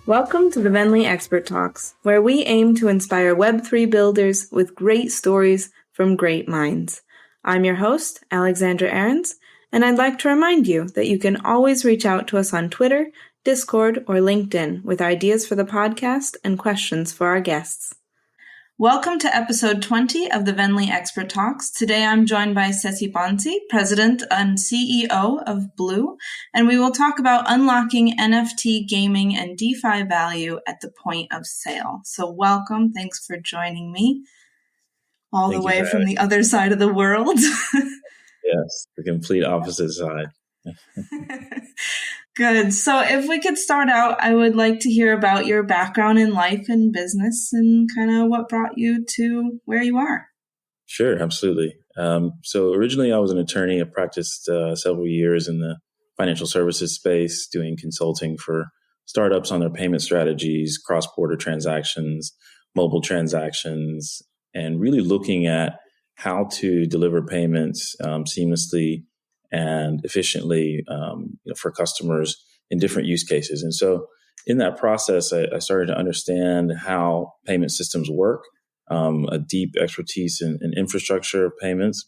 Welcome to the Venly Expert Talks, where we aim to inspire Web3 builders with great stories from great minds. I'm your host, Alexandra Ahrens, and I'd like to remind you that you can always reach out to us on Twitter, Discord, or LinkedIn with ideas for the podcast and questions for our guests. Welcome to episode 20 of the Venly Expert Talks. Today I'm joined by Sesie Bonsi, President and CEO of Blue, and we will talk about unlocking NFT gaming and DeFi value at the point of sale. So welcome. Thanks for joining me all the way from the other side of the world. Yes, the complete opposite side. Good. So if we could start out, I would like to hear about your background in life and business and kind of what brought you to where you are. Sure, absolutely. So originally I was an attorney. I practiced several years in the financial services space, doing consulting for startups on their payment strategies, cross-border transactions, mobile transactions, and really looking at how to deliver payments seamlessly and efficiently for customers in different use cases. And so in that process, I started to understand how payment systems work, a deep expertise in infrastructure of payments.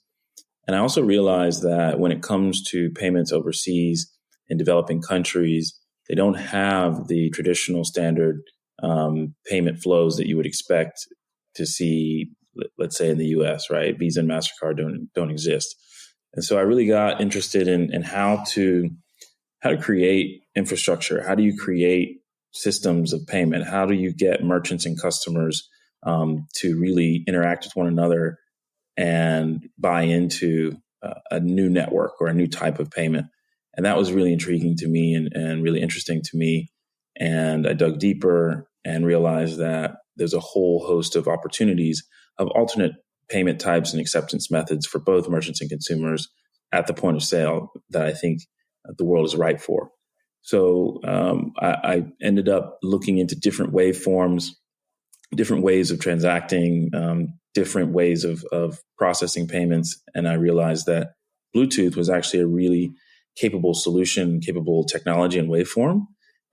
And I also realized that when it comes to payments overseas in developing countries, they don't have the traditional standard payment flows that you would expect to see, let's say in the US, right? Visa and MasterCard don't exist. And so I really got interested in how to create infrastructure. How do you create systems of payment? How do you get merchants and customers to really interact with one another and buy into a new network or a new type of payment? And that was really intriguing to me and really interesting to me. And I dug deeper and realized that there's a whole host of opportunities of alternate payment types and acceptance methods for both merchants and consumers at the point of sale that I think the world is ripe for. So I ended up looking into different waveforms, different ways of transacting, different ways of processing payments. And I realized that Bluetooth was actually a really capable solution, capable technology and waveform.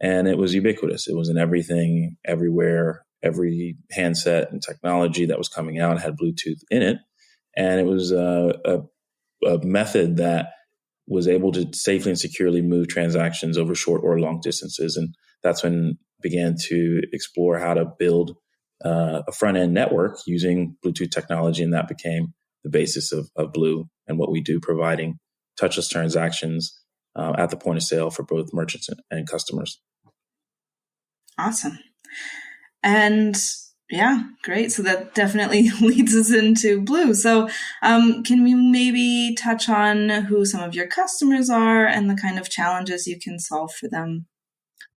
And it was ubiquitous. It was in everything, everywhere. Every handset and technology that was coming out had Bluetooth in it. And it was a method that was able to safely and securely move transactions over short or long distances. And that's when I began to explore how to build a front-end network using Bluetooth technology. And that became the basis of Blue and what we do, providing touchless transactions at the point of sale for both merchants and customers. Awesome. And yeah, great. So that definitely leads us into Blue. So can we maybe touch on who some of your customers are and the kind of challenges you can solve for them?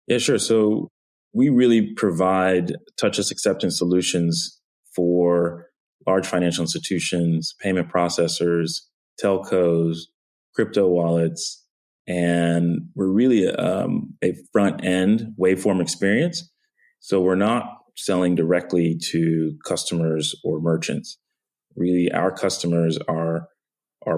Yeah, sure. So we really provide touchless acceptance solutions for large financial institutions, payment processors, telcos, crypto wallets, and we're really a front-end waveform experience. So we're not selling directly to customers or merchants. Really, our customers are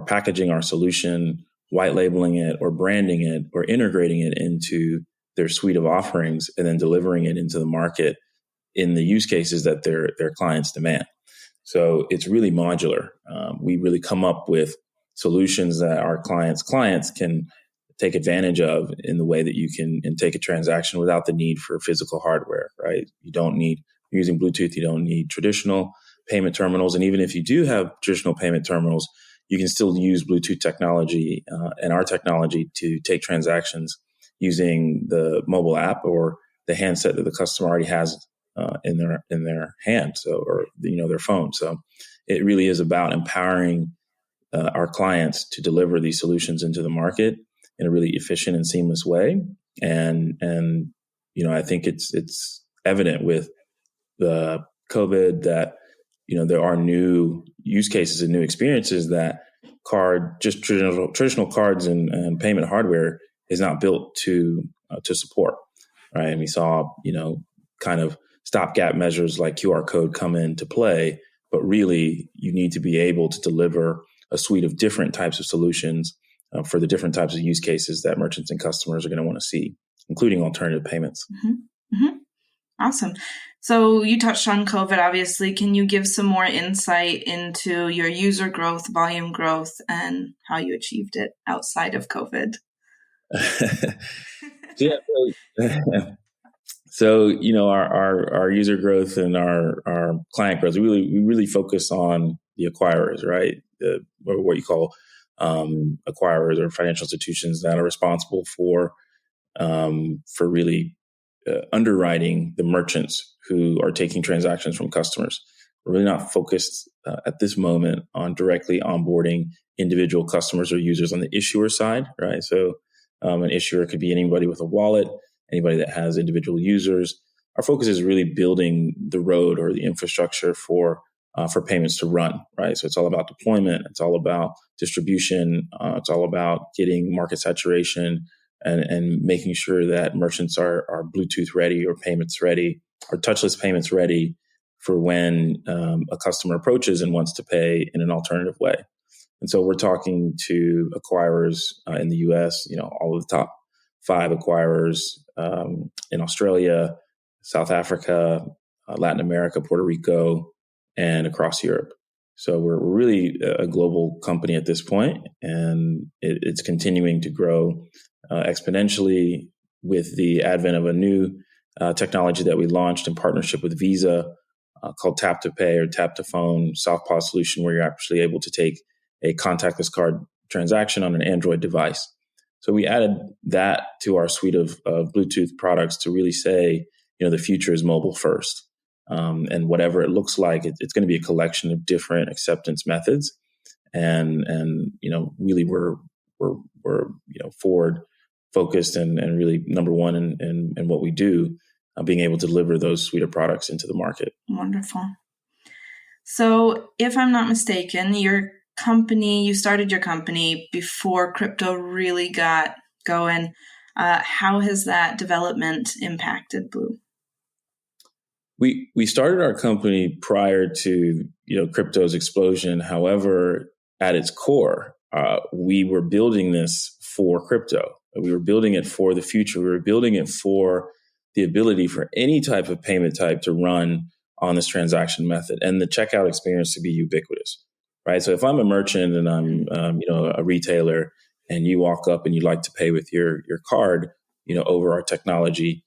packaging our solution, white labeling it or branding it or integrating it into their suite of offerings and then delivering it into the market in the use cases that their clients demand. So it's really modular. We really come up with solutions that our clients can take advantage of in the way that you can take a transaction without the need for physical hardware, right? Using Bluetooth, you don't need traditional payment terminals. And even if you do have traditional payment terminals, you can still use Bluetooth technology and our technology to take transactions using the mobile app or the handset that the customer already has in their hand, or their phone. So it really is about empowering our clients to deliver these solutions into the market in a really efficient and seamless way. And I think it's evident with the COVID that, there are new use cases and new experiences that traditional cards and payment hardware is not built to support, right? And we saw, kind of stopgap measures like QR code come into play, but really you need to be able to deliver a suite of different types of solutions for the different types of use cases that merchants and customers are going to want to see, including alternative payments. Mm-hmm. Mm-hmm. Awesome. So you touched on COVID, obviously. Can you give some more insight into your user growth, volume growth, and how you achieved it outside of COVID? Yeah. So, our user growth and our client growth, we really focus on the acquirers, right? Or what you call acquirers or financial institutions that are responsible for really underwriting the merchants who are taking transactions from customers. We're really not focused at this moment on directly onboarding individual customers or users on the issuer side, right? So an issuer could be anybody with a wallet, anybody that has individual users. Our focus is really building the road or the infrastructure for payments to run, right? So it's all about deployment, it's all about distribution, it's all about getting market saturation, and making sure that merchants are Bluetooth ready or payments ready or touchless payments ready for when a customer approaches and wants to pay in an alternative way. And so we're talking to acquirers in the US, all of the top 5 acquirers in Australia, South Africa, Latin America, Puerto Rico, and across Europe. So we're really a global company at this point, and it's continuing to grow exponentially with the advent of a new technology that we launched in partnership with Visa called Tap to Pay or Tap to Phone soft POS solution, where you're actually able to take a contactless card transaction on an Android device. So we added that to our suite of Bluetooth products to really say, the future is mobile first. And whatever it looks like, it's going to be a collection of different acceptance methods. And really we're forward focused and really number one in what we do, being able to deliver those suite of products into the market. Wonderful. So if I'm not mistaken, you started your company before crypto really got going. How has that development impacted Blue? We started our company prior to crypto's explosion. However, at its core, we were building this for crypto. We were building it for the future. We were building it for the ability for any type of payment type to run on this transaction method and the checkout experience to be ubiquitous, right? So if I'm a merchant and I'm a retailer, and you walk up and you'd like to pay with your card, over our technology,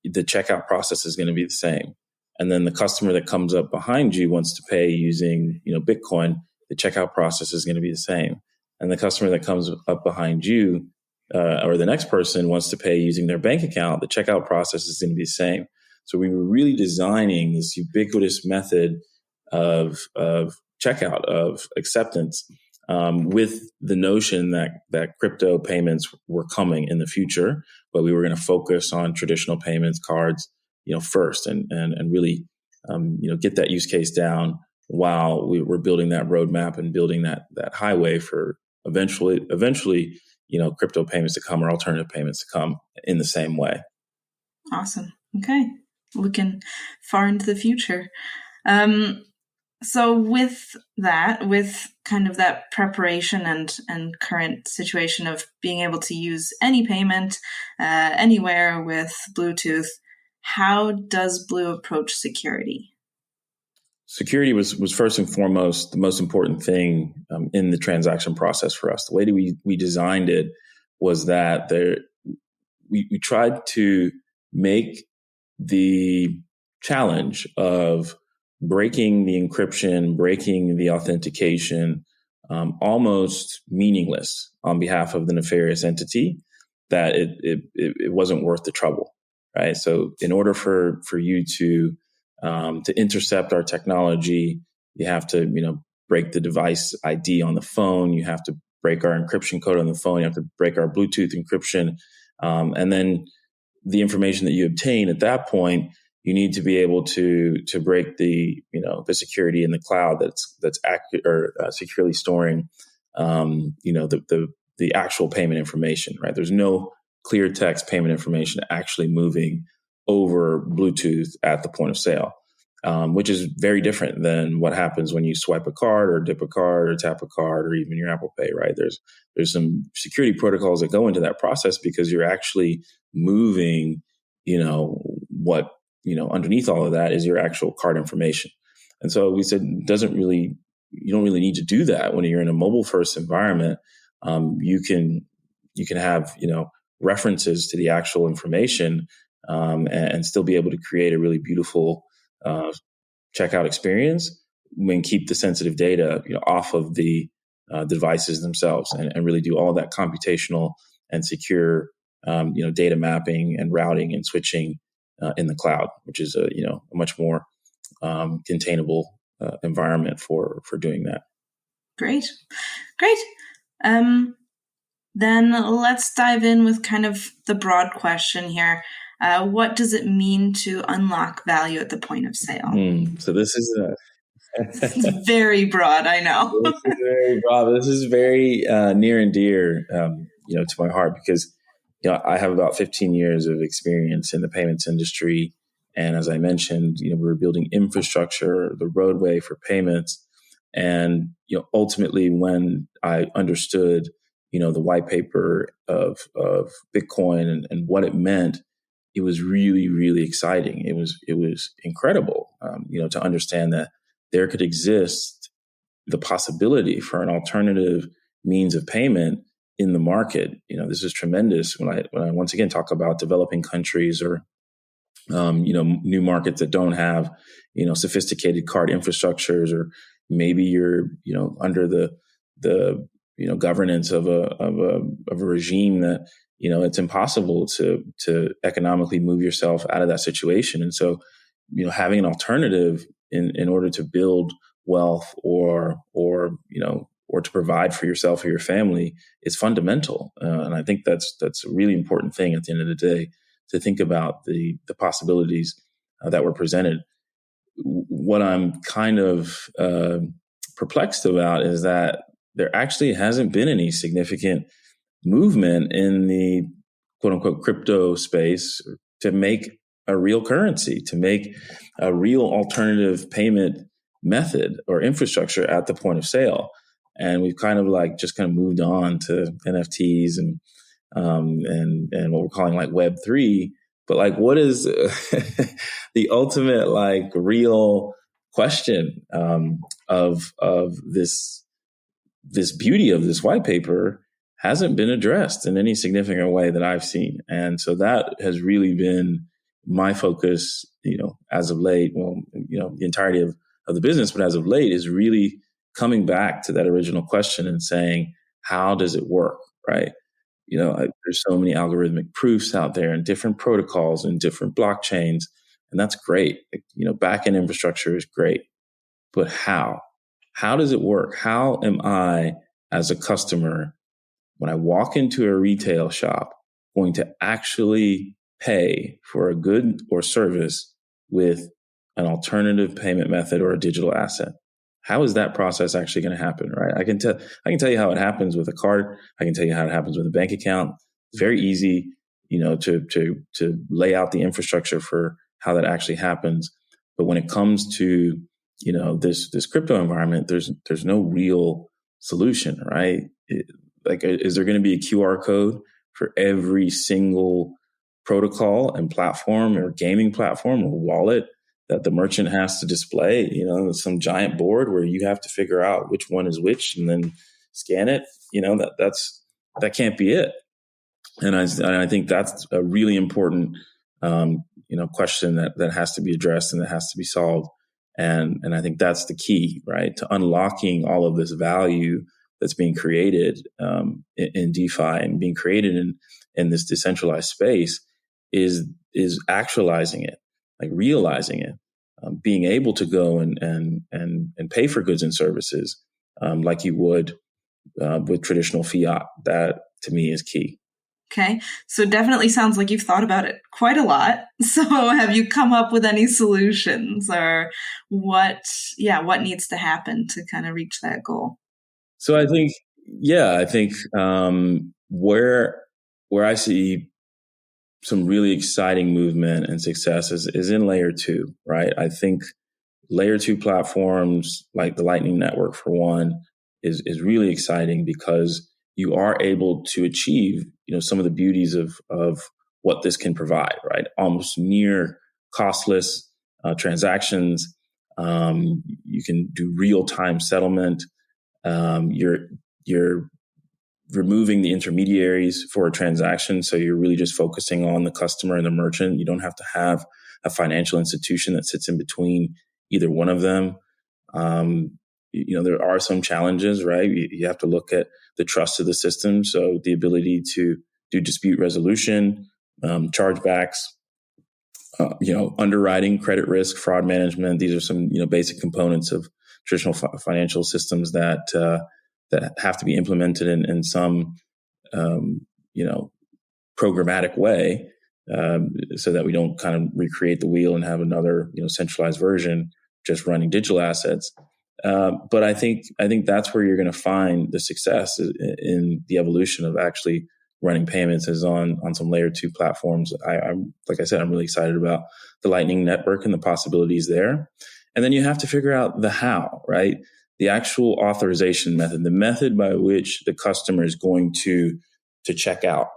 the checkout process is going to be the same. And then the customer that comes up behind you wants to pay using, Bitcoin, the checkout process is going to be the same. And the customer that comes up behind you or the next person wants to pay using their bank account, the checkout process is going to be the same. So we were really designing this ubiquitous method of checkout, of acceptance, with the notion that crypto payments were coming in the future, but we were going to focus on traditional payments, cards, first, and really, get that use case down while we were building that roadmap and building that highway for eventually, crypto payments to come or alternative payments to come in the same way. Awesome. Okay, looking far into the future. So with kind of that preparation and current situation of being able to use any payment anywhere with Bluetooth, how does Blue approach security? Security was first and foremost the most important thing in the transaction process for us. The way that we designed it was that we tried to make the challenge of breaking the encryption, breaking the authentication, almost meaningless on behalf of the nefarious entity, that it wasn't worth the trouble, right? So in order for you to intercept our technology, you have to, break the device ID on the phone. You have to break our encryption code on the phone. You have to break our Bluetooth encryption. And then the information that you obtain at that point, you need to be able to break the security in the cloud that's accurate or securely storing the actual payment information, right? There's no clear text payment information actually moving over Bluetooth at the point of sale, which is very different than what happens when you swipe a card or dip a card or tap a card or even your Apple Pay, right? There's some security protocols that go into that process because you're actually moving, what underneath all of that is your actual card information. And so we said, you don't really need to do that when you're in a mobile first environment. You can have, references to the actual information, and still be able to create a really beautiful checkout experience and keep the sensitive data, off of the devices themselves, and really do all that computational and secure, data mapping and routing and switching in the cloud, which is a much more containable environment for doing that. Great. Then let's dive in with kind of the broad question here. What does it mean to unlock value at the point of sale? So this is it's very broad, I know. This is very broad. This is very near and dear, to my heart, because I have about 15 years of experience in the payments industry, and as I mentioned, we were building infrastructure, the roadway for payments, and ultimately, when I understood the white paper of Bitcoin and what it meant, it was really, really exciting. It was incredible, to understand that there could exist the possibility for an alternative means of payment in the market. This is tremendous when I once again talk about developing countries or new markets that don't have sophisticated card infrastructures, or maybe you're under the governance of a regime that it's impossible to economically move yourself out of that situation. And so having an alternative in order to build wealth or to provide for yourself or your family is fundamental. And I think that's a really important thing at the end of the day, to think about the possibilities that were presented. What I'm kind of perplexed about is that there actually hasn't been any significant movement in the quote unquote crypto space to make a real currency, to make a real alternative payment method or infrastructure at the point of sale. And we've kind of moved on to NFTs and what we're calling Web3. But what is the ultimate real question of this beauty of this white paper hasn't been addressed in any significant way that I've seen. And so that has really been my focus, as of late. Well, the entirety of the business, but as of late is really coming back to that original question and saying, how does it work, right? There's so many algorithmic proofs out there and different protocols and different blockchains, and that's great. Backend infrastructure is great, but how? How does it work? How am I, as a customer, when I walk into a retail shop, going to actually pay for a good or service with an alternative payment method or a digital asset? How is that process actually going to happen, right? I can tell you how it happens with a card. I can tell you how it happens with a bank account. It's very easy, to lay out the infrastructure for how that actually happens. But when it comes to, this crypto environment, there's no real solution, right? Is there going to be a QR code for every single protocol and platform or gaming platform or wallet that the merchant has to display, some giant board where you have to figure out which one is which and then scan it? That can't be it. And I think that's a really important, question that has to be addressed and that has to be solved. And I think that's the key, right, to unlocking all of this value that's being created in DeFi and being created in this decentralized space is actualizing it, realizing it, being able to go and pay for goods and services like you would with traditional fiat. That to me is key. Okay. So definitely sounds like you've thought about it quite a lot. So have you come up with any solutions, or what needs to happen to kind of reach that goal? So I think where I see some really exciting movement and success is in layer 2, right? I think layer 2 platforms like the Lightning Network, for one, is really exciting because you are able to achieve, some of the beauties of what this can provide, right? Almost near costless transactions. You can do real-time settlement. You're removing the intermediaries for a transaction. So you're really just focusing on the customer and the merchant. You don't have to have a financial institution that sits in between either one of them. There are some challenges, right? You have to look at the trust of the system. So the ability to do dispute resolution, chargebacks, underwriting, credit risk, fraud management. These are some, basic components of traditional financial systems that have to be implemented in some, programmatic way, so that we don't kind of recreate the wheel and have another, centralized version just running digital assets. But I think that's where you're going to find the success in the evolution of actually running payments is on some layer 2 platforms. I'm like I said, I'm really excited about the Lightning Network and the possibilities there. And then you have to figure out the how, right? The actual authorization method, the method by which the customer is going to check out,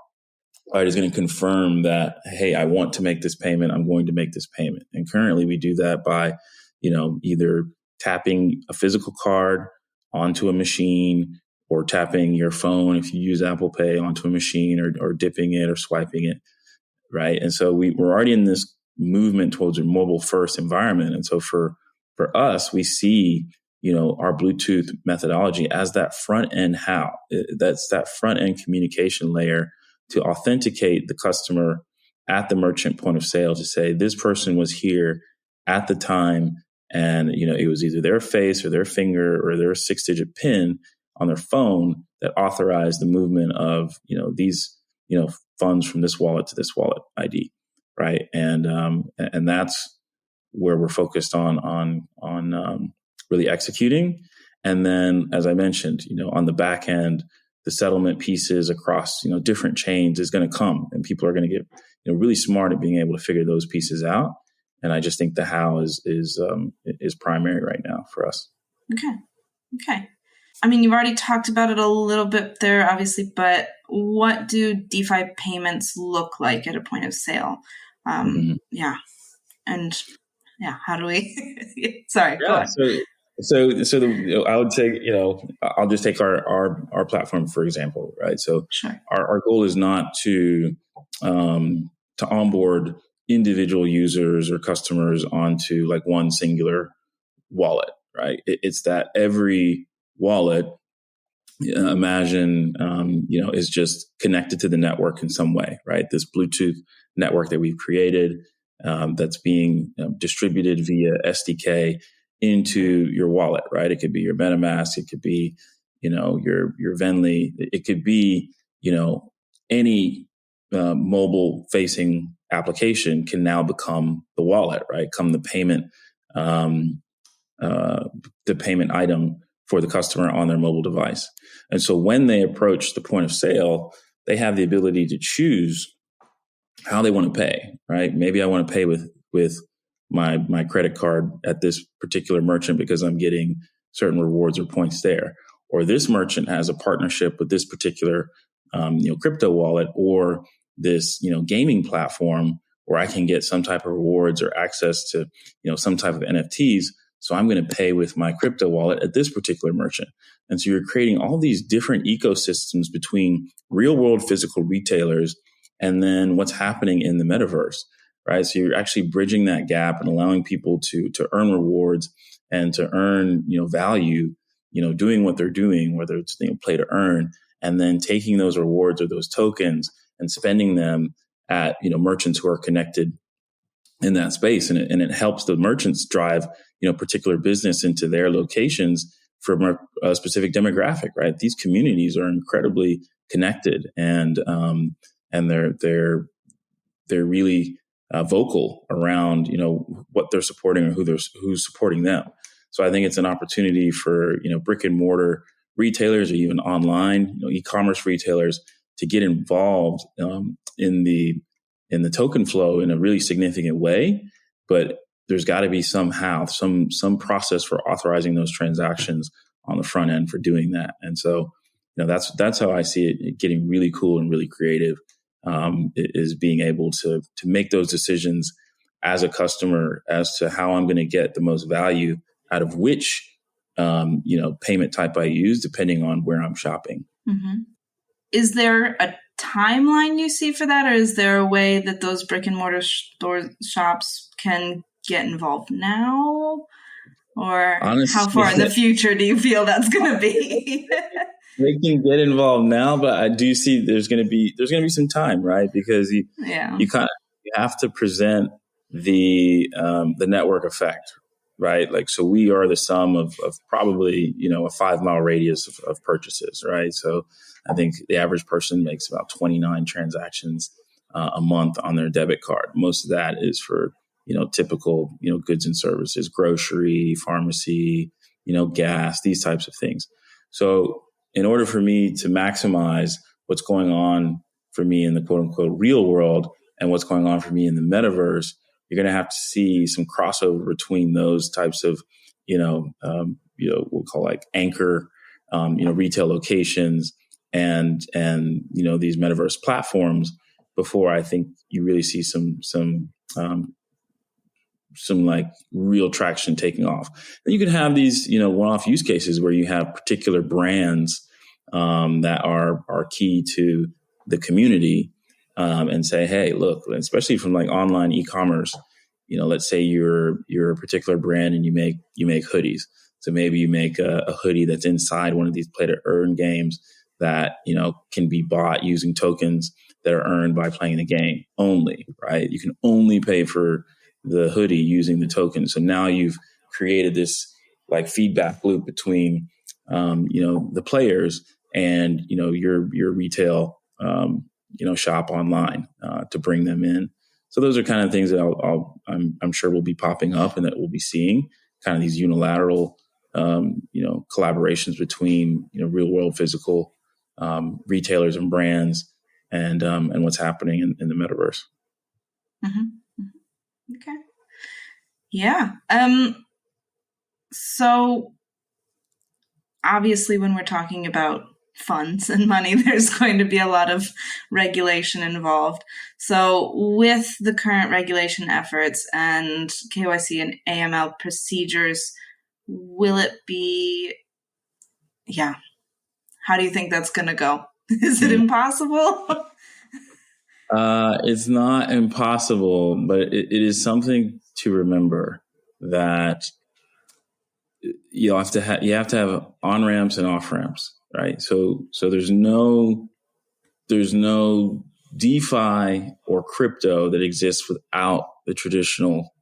right, is going to confirm that, hey, I want to make this payment. I'm going to make this payment. And currently we do that by, either tapping a physical card onto a machine or tapping your phone, if you use Apple Pay, onto a machine or dipping it or swiping it, right? And so we're already in this movement towards a mobile first environment. And so for us, we see, our Bluetooth methodology as that front end how. That's that front end communication layer to authenticate the customer at the merchant point of sale to say, this person was here at the time, and it was either their face or their finger or their 6-digit PIN on their phone that authorized the movement of these funds from this wallet to this wallet ID, right? And that's where we're focused on really executing. And then, as I mentioned, on the back end, the settlement pieces across different chains is going to come, and people are going to get really smart at being able to figure those pieces out. And I just think the how is primary right now for us. Okay. I mean, you've already talked about it a little bit there, obviously, but what do DeFi payments look like at a point of sale? Yeah. And yeah, how do we, sorry, go on. So I would say, I'll just take our platform, for example, right? So sure. Our goal is not to onboard individual users or customers onto like one singular wallet, right? It's that every wallet, imagine, is just connected to the network in some way, right? This Bluetooth network that we've created, that's being distributed via SDK into your wallet, right? It could be your MetaMask, it could be, your Venly, it could be, any mobile facing application can now become the wallet, right? Come the payment item for the customer on their mobile device. And so when they approach the point of sale, they have the ability to choose how they want to pay, right? Maybe I want to pay with my credit card at this particular merchant because I'm getting certain rewards or points there. Or this merchant has a partnership with this particular crypto wallet or this gaming platform where I can get some type of rewards or access to some type of NFTs. So I'm going to pay with my crypto wallet at this particular merchant. And so you're creating all these different ecosystems between real world physical retailers and then what's happening in the metaverse, right? So you're actually bridging that gap and allowing people to earn rewards and to earn, value, doing what they're doing, whether it's play to earn, and then taking those rewards or those tokens and spending them at, merchants who are connected in that space. And it helps the merchants drive, particular business into their locations from a specific demographic, right? These communities are incredibly connected and they're really vocal around, what they're supporting or who's supporting them. So I think it's an opportunity for, brick and mortar retailers or even online, e-commerce retailers to get involved in the token flow in a really significant way. But there's got to be some process for authorizing those transactions on the front end for doing that. And so, that's how I see it getting really cool and really creative, is being able to make those decisions as a customer as to how I'm going to get the most value out of which, payment type I use, depending on where I'm shopping. Mm-hmm. Is there a timeline you see for that, or is there a way that those brick and mortar shops can get involved now? Or Honestly, how far in the future do you feel that's going to be? They can get involved now, but I do see there's going to be some time, right? Because you have to present the network effect, right? Like, so we are the sum of probably, a 5-mile radius of purchases, right? So I think the average person makes about 29 transactions a month on their debit card. Most of that is for, typical, goods and services, grocery, pharmacy, gas, these types of things. So in order for me to maximize what's going on for me in the quote unquote real world and what's going on for me in the metaverse, you're going to have to see some crossover between those types of, we'll call like anchor, retail locations and these metaverse platforms before I think you really see some like real traction taking off. And you can have these, one-off use cases where you have particular brands that are key to the community and say, hey, look, especially from like online e-commerce, let's say you're a particular brand and you make hoodies. So maybe you make a hoodie that's inside one of these play to earn games that, can be bought using tokens that are earned by playing the game only, right? You can only pay for the hoodie using the token. So now you've created this like feedback loop between, the players and, your retail, shop online to bring them in. So those are kind of things that I'm sure will be popping up and that we'll be seeing kind of these unilateral, collaborations between, real world physical retailers and brands and what's happening in the metaverse. Mm-hmm. Okay. Yeah. So obviously when we're talking about funds and money, there's going to be a lot of regulation involved. So with the current regulation efforts and KYC and AML procedures, will it be, how do you think that's going to go? Is it impossible? It's not impossible, but it is something to remember that you have to have on ramps and off ramps, right? So there's no DeFi or crypto that exists without the traditional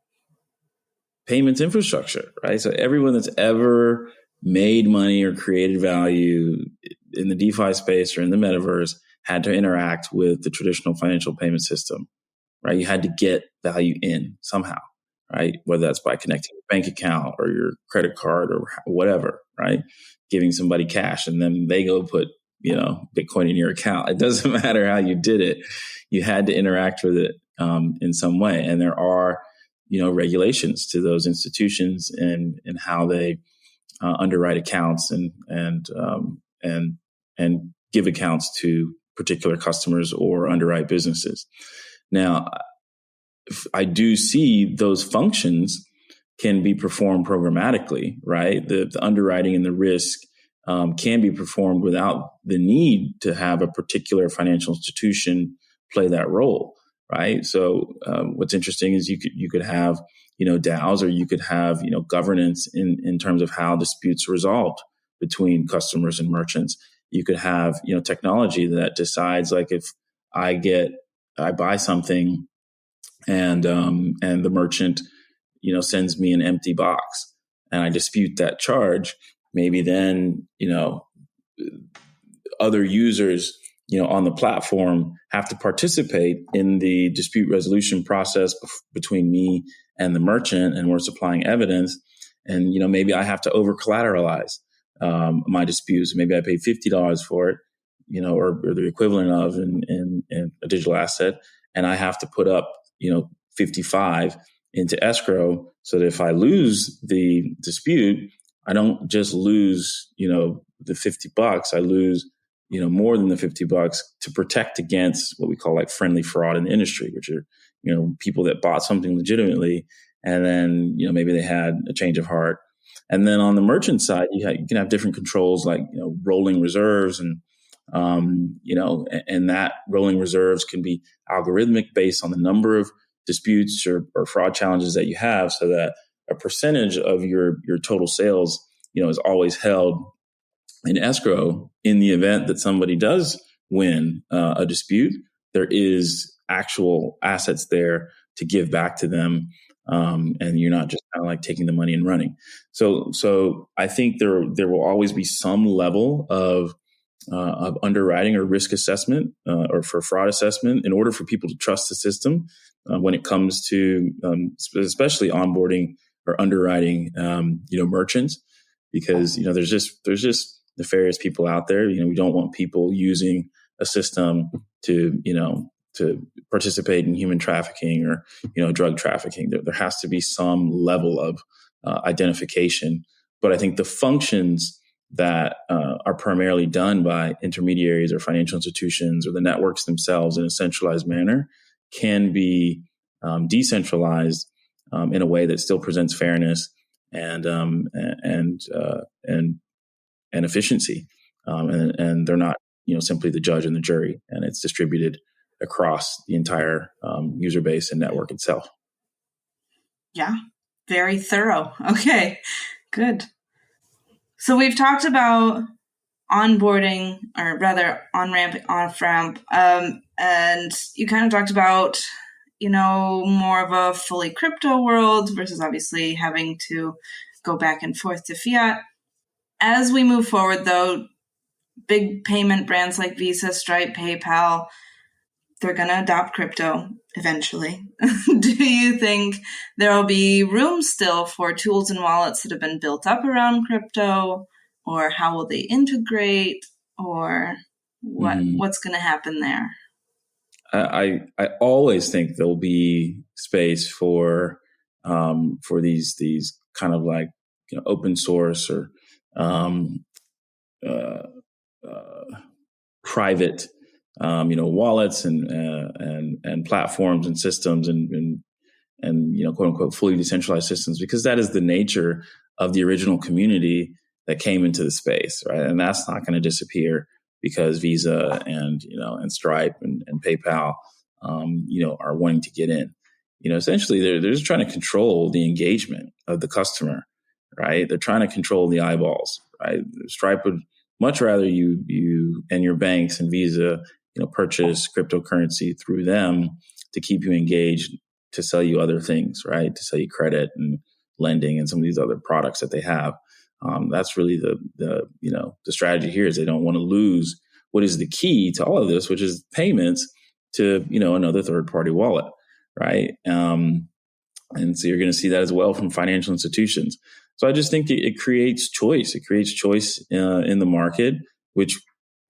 payments infrastructure, right? So everyone that's ever made money or created value in the DeFi space or in the metaverse had to interact with the traditional financial payment system, right? You had to get value in somehow, right? Whether that's by connecting your bank account or your credit card or whatever, right? Giving somebody cash and then they go put, Bitcoin in your account. It doesn't matter how you did it. You had to interact with it in some way. And there are, regulations to those institutions and how they underwrite accounts and give accounts to particular customers or underwrite businesses. Now, I do see those functions can be performed programmatically, right? The underwriting and the risk can be performed without the need to have a particular financial institution play that role, right? So what's interesting is you could have, DAOs, or you could have, governance in terms of how disputes are resolved between customers and merchants. You could have, technology that decides, like, if I buy something and the merchant, sends me an empty box and I dispute that charge, maybe then, other users, on the platform have to participate in the dispute resolution process between me and the merchant, and we're supplying evidence. And, maybe I have to over collateralize my disputes. Maybe I pay $50 for it, or the equivalent of in a digital asset. And I have to put up, 55 into escrow so that if I lose the dispute, I don't just lose, the $50. I lose, more than the $50 to protect against what we call like friendly fraud in the industry, which are, people that bought something legitimately, and then, maybe they had a change of heart. And then on the merchant side, you can have different controls like, rolling reserves and, and that rolling reserves can be algorithmic based on the number of disputes or fraud challenges that you have, so that a percentage of your total sales, is always held in escrow. In the event that somebody does win a dispute, there is actual assets there to give back to them. And you're not just kind of like taking the money and running. So I think there will always be some level of underwriting or risk assessment or for fraud assessment in order for people to trust the system when it comes to especially onboarding or underwriting merchants, because there's just nefarious people out there. We don't want people using a system to participate in human trafficking or drug trafficking. There has to be some level of identification. But I think the functions that are primarily done by intermediaries or financial institutions or the networks themselves in a centralized manner can be decentralized in a way that still presents fairness and efficiency. And they're not simply the judge and the jury, and it's distributed across the entire user base and network itself. Yeah, very thorough. Okay, good. So we've talked about onboarding, or rather on-ramp, off-ramp, and you kind of talked about, more of a fully crypto world versus obviously having to go back and forth to fiat. As we move forward, though, big payment brands like Visa, Stripe, PayPal, they're going to adopt crypto eventually. Do you think there will be room still for tools and wallets that have been built up around crypto, or how will they integrate, or what's going to happen there? I always think there'll be space for these kind of like open source or private wallets and platforms and systems and quote unquote fully decentralized systems, because that is the nature of the original community that came into the space, right? And that's not going to disappear because Visa and Stripe and PayPal are wanting to get in. Essentially they're just trying to control the engagement of the customer, right? They're trying to control the eyeballs, right? Stripe would much rather you and your banks and Visa purchase cryptocurrency through them to keep you engaged, to sell you other things, right? To sell you credit and lending and some of these other products that they have. That's really the strategy here, is they don't want to lose what is the key to all of this, which is payments to another third party wallet, right? And so you're going to see that as well from financial institutions. So I just think it creates choice. It creates choice in the market, which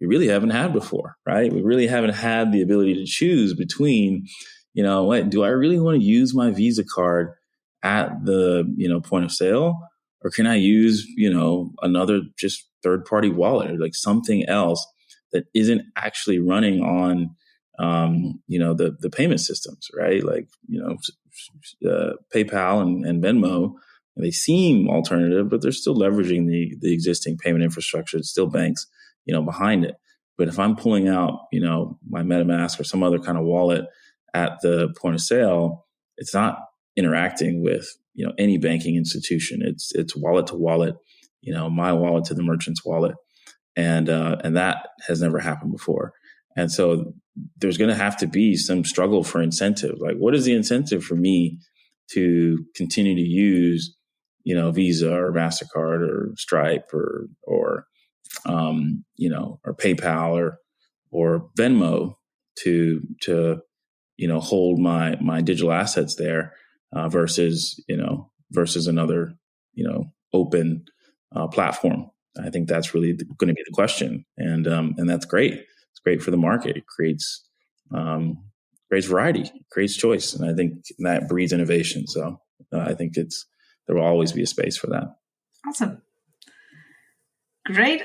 we really haven't had before, right? We really haven't had the ability to choose between, do I really want to use my Visa card at the point of sale, or can I use another just third party wallet, or like something else that isn't actually running on the payment systems, right? Like PayPal and Venmo. They seem alternative, but they're still leveraging the existing payment infrastructure. It's still banks, behind it. But if I'm pulling out, my MetaMask or some other kind of wallet at the point of sale, it's not interacting with, any banking institution. It's wallet to wallet, my wallet to the merchant's wallet. And that has never happened before. And so there's going to have to be some struggle for incentive. Like, what is the incentive for me to continue to use Visa or MasterCard or Stripe or PayPal or Venmo to hold my digital assets there versus another open platform. I think that's really going to be the question, and that's great. It's great for the market. It creates variety, it creates choice, and I think that breeds innovation. So I think there will always be a space for that. Awesome. Great.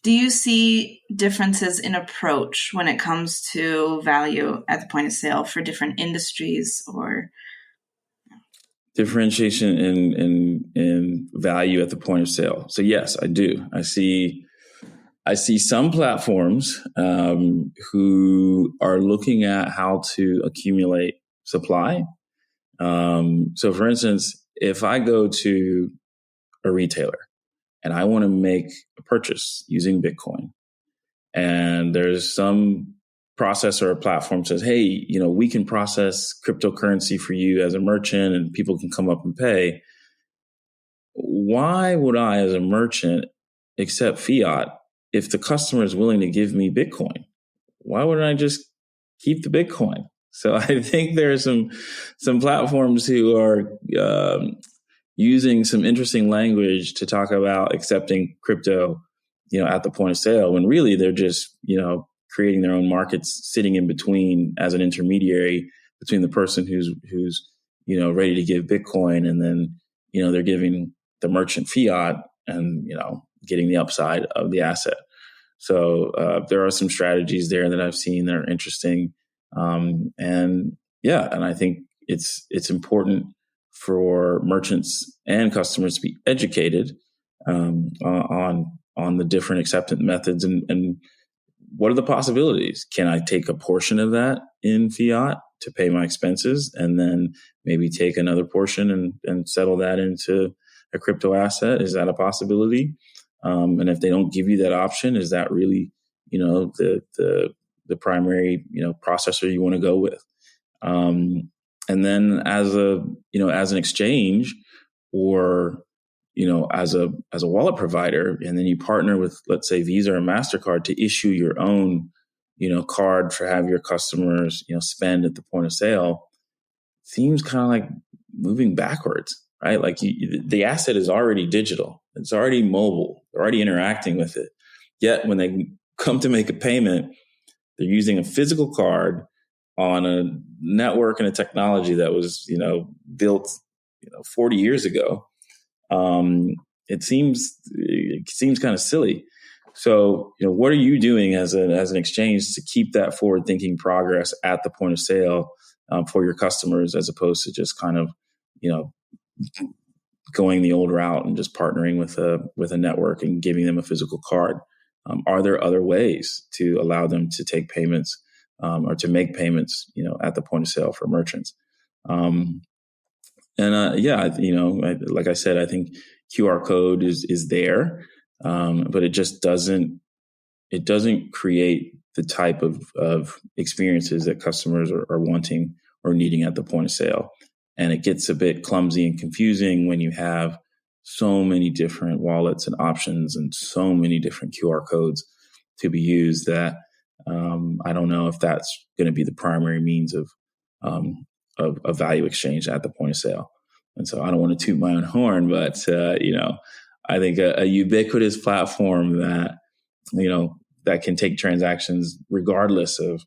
Do you see differences in approach when it comes to value at the point of sale for different industries or differentiation in value at the point of sale? So yes, I do. I see some platforms who are looking at how to accumulate supply. So for instance, if I go to a retailer and I want to make a purchase using Bitcoin, and there's some processor or platform says, hey, we can process cryptocurrency for you as a merchant and people can come up and pay. Why would I, as a merchant, accept fiat if the customer is willing to give me Bitcoin? Why wouldn't I just keep the Bitcoin? So I think there are some platforms who are using some interesting language to talk about accepting crypto, at the point of sale, when really they're just, creating their own markets, sitting in between as an intermediary between the person who's ready to give Bitcoin, and then, they're giving the merchant fiat and, getting the upside of the asset. So there are some strategies there that I've seen that are interesting. And I think it's important for merchants and customers to be educated on the different acceptance methods and what are the possibilities. Can I take a portion of that in fiat to pay my expenses, and then maybe take another portion and settle that into a crypto asset? Is that a possibility? And if they don't give you that option, is that really, the primary, processor you want to go with? And then as an exchange, or, as a wallet provider, and then you partner with, let's say, Visa or MasterCard to issue your own, card for have your customers, spend at the point of sale, seems kind of like moving backwards, right? Like the asset is already digital. It's already mobile. They're already interacting with it. Yet when they come to make a payment, they're using a physical card on a network and a technology that was, built, 40 years ago. It seems kind of silly. So, what are you doing as an exchange to keep that forward-thinking progress at the point of sale for your customers, as opposed to just kind of, going the old route and just partnering with a network and giving them a physical card? Are there other ways to allow them to take payments or to make payments, at the point of sale for merchants? Like I said, I think QR code is there, but it just doesn't create the type of experiences that customers are wanting or needing at the point of sale. And it gets a bit clumsy and confusing when you have so many different wallets and options and so many different QR codes to be used that I don't know if that's going to be the primary means of value exchange at the point of sale. And so I don't want to toot my own horn, but, I think a ubiquitous platform that, that can take transactions regardless of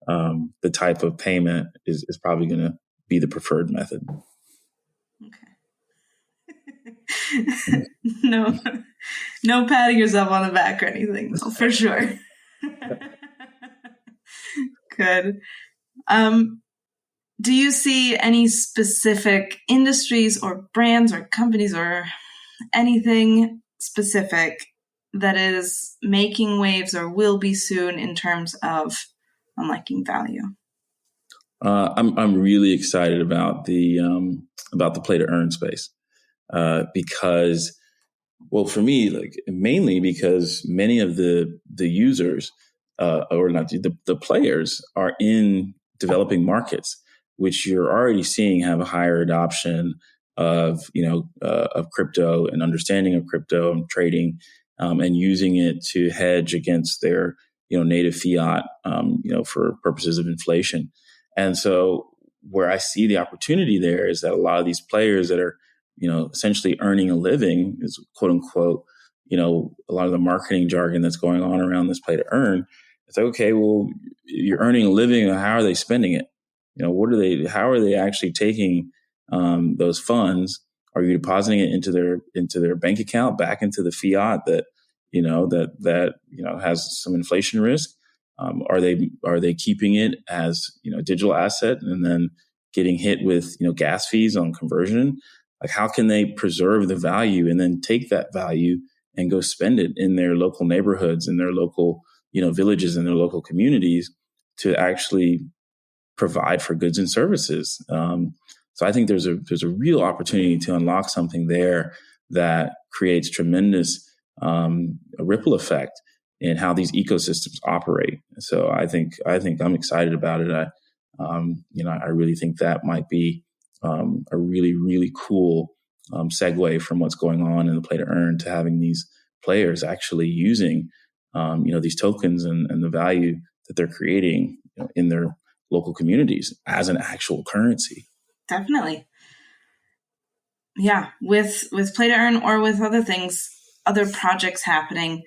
the type of payment is probably going to be the preferred method. Okay. No patting yourself on the back or anything, though, for sure. Good. Do you see any specific industries or brands or companies or anything specific that is making waves or will be soon in terms of unlocking value? I'm really excited about the play to earn space because, well, for me, mainly because many of the users or not the players are in developing markets, which you're already seeing have a higher adoption of crypto and understanding of crypto and trading and using it to hedge against their native fiat for purposes of inflation. And so where I see the opportunity there is that a lot of these players that are essentially earning a living is quote unquote a lot of the marketing jargon that's going on around this play to earn. It's like, okay, well, you're earning a living. How are they spending it? How are they actually taking those funds? Are you depositing it into their bank account back into the fiat that that has some inflation risk? Are they keeping it as a digital asset and then getting hit with gas fees on conversion? Like, how can they preserve the value and then take that value and go spend it in their local neighborhoods, in their local villages, in their local communities to actually provide for goods and services? So I think there's a real opportunity to unlock something there that creates tremendous a ripple effect in how these ecosystems operate. So I think I'm excited about it. I really think that might be a really, really cool segue from what's going on in the play to earn to having these players actually using these tokens and the value that they're creating in their local communities as an actual currency. Definitely. Yeah, with play to earn or with other things, other projects happening,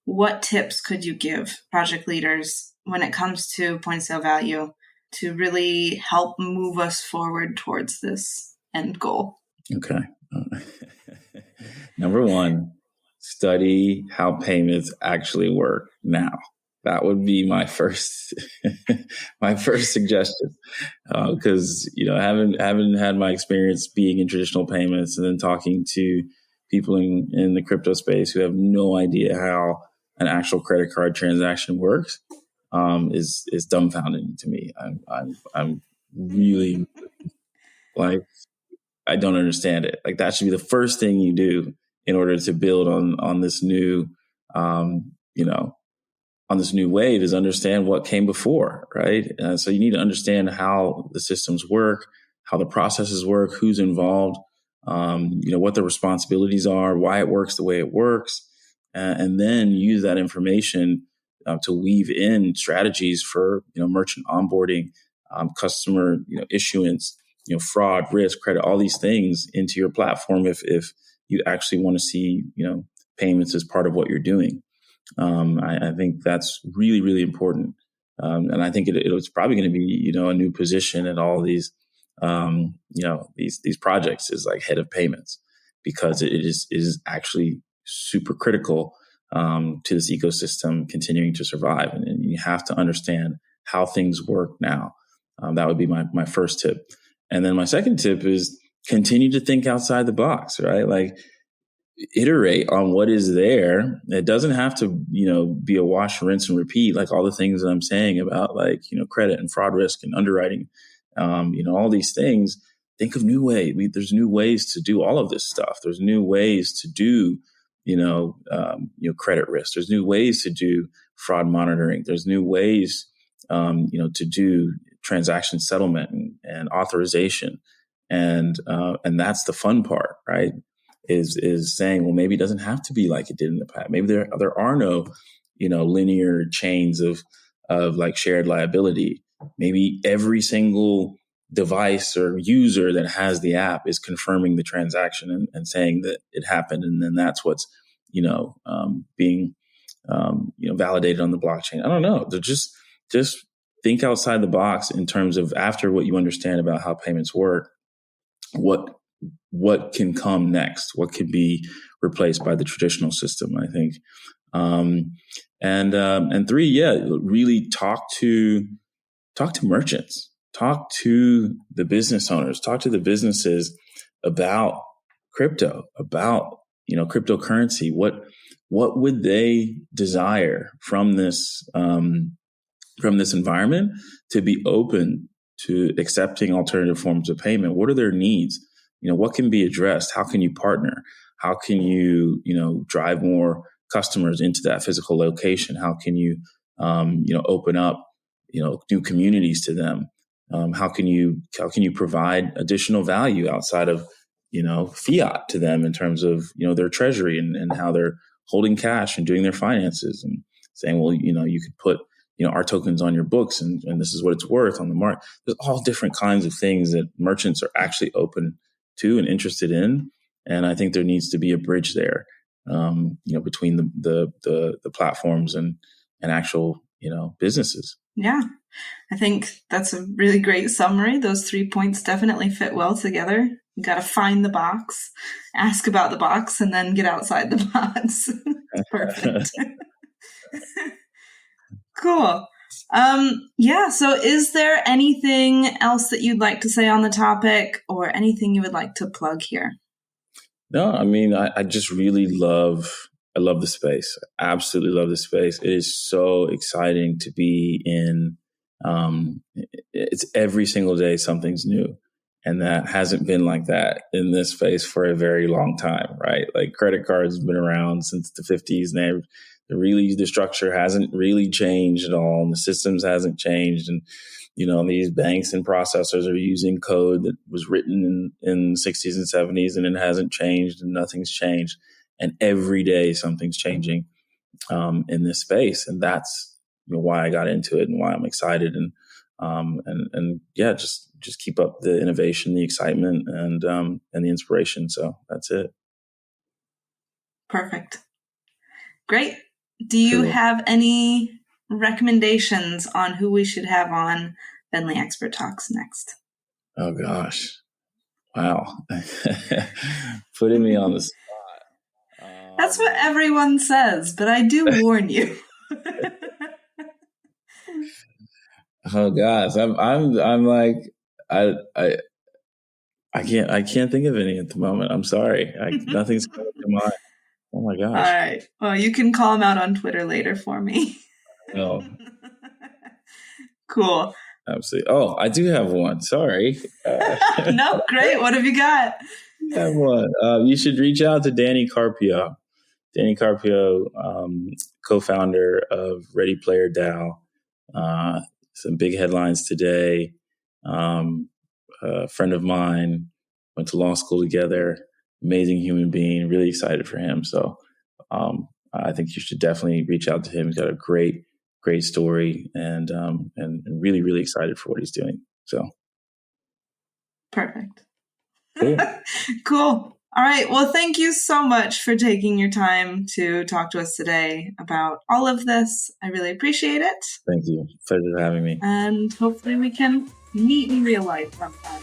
what tips could you give project leaders when it comes to point of sale value to really help move us forward towards this end goal? Okay. Number one, study how payments actually work now. That would be my first suggestion, because having had my experience being in traditional payments and then talking to people in the crypto space who have no idea how an actual credit card transaction works, is dumbfounding to me. I'm really like, I don't understand it. Like, that should be the first thing you do in order to build on this new, on this new wave, is understand what came before, right? So you need to understand how the systems work, how the processes work, who's involved, what the responsibilities are, why it works the way it works, and then use that information to weave in strategies for merchant onboarding, customer issuance, fraud, risk, credit, all these things into your platform if you actually want to see payments as part of what you're doing. I think that's really, really important. And I think it's probably going to be, a new position in all these, these projects is like head of payments, because it is actually super critical to this ecosystem continuing to survive. And you have to understand how things work now. That would be my first tip. And then my second tip is continue to think outside the box, right? Like, iterate on what is there. It doesn't have to, be a wash, rinse, and repeat, like all the things that I'm saying about credit and fraud risk and underwriting, all these things. Think of new ways. There's new ways to do all of this stuff. There's new ways to do, credit risk. There's new ways to do fraud monitoring. There's new ways, to do transaction settlement and authorization. And that's the fun part, right? Is saying, well, maybe it doesn't have to be like it did in the past. Maybe there are no, linear chains of like shared liability. Maybe every single device or user that has the app is confirming the transaction and saying that it happened, and then that's what's being validated on the blockchain. I don't know. They're just think outside the box in terms of, after what you understand about how payments work, what can come next? What could be replaced by the traditional system? I think, and three, really talk to merchants, talk to the business owners, talk to the businesses about crypto, about cryptocurrency. What would they desire from this environment to be open to accepting alternative forms of payment? What are their needs? What can be addressed? How can you partner? How can you, drive more customers into that physical location? How can you, open up, new communities to them? How can you provide additional value outside of, fiat to them in terms of, their treasury and how they're holding cash and doing their finances, and saying, well, you could put, our tokens on your books and this is what it's worth on the market. There's all different kinds of things that merchants are actually open to and interested in. And I think there needs to be a bridge there, between the platforms and actual, businesses. Yeah, I think that's a really great summary. Those 3 points definitely fit well together. You got to find the box, ask about the box, and then get outside the box. Perfect. Cool. So is there anything else that you'd like to say on the topic or anything you would like to plug here? No, I mean, I just really I love the space. I absolutely love the space. It is so exciting to be in. It's every single day something's new. And that hasn't been like that in this space for a very long time, right? Like credit cards have been around since the 50s and the structure hasn't really changed at all. And the systems hasn't changed. And, these banks and processors are using code that was written in 60s and 70s and it hasn't changed and nothing's changed. And every day something's changing in this space. And that's why I got into it and why I'm excited. And just keep up the innovation, the excitement, and the inspiration. So that's it. Perfect. Great. Do you have any recommendations on who we should have on Venly Expert Talks next? Oh gosh. Wow. Putting me on the spot. That's what everyone says, but I do warn you. Oh gosh, I'm like I can't think of any at the moment. I'm sorry, nothing's coming to mind. Oh my gosh! All right, well, you can call him out on Twitter later for me. No, cool. Absolutely. Oh, I do have one. Sorry. No, great. What have you got? I have one. You should reach out to Danny Carpio. Danny Carpio, co-founder of Ready Player DAO. Some big headlines today. A friend of mine, went to law school together. Amazing human being. Really excited for him. So I think you should definitely reach out to him. He's got a great story, and really, really excited for what he's doing. So perfect. Cool. Cool. All right. Well, thank you so much for taking your time to talk to us today about all of this. I really appreciate it. Thank you. Pleasure having me. And hopefully we can meet in real life sometime.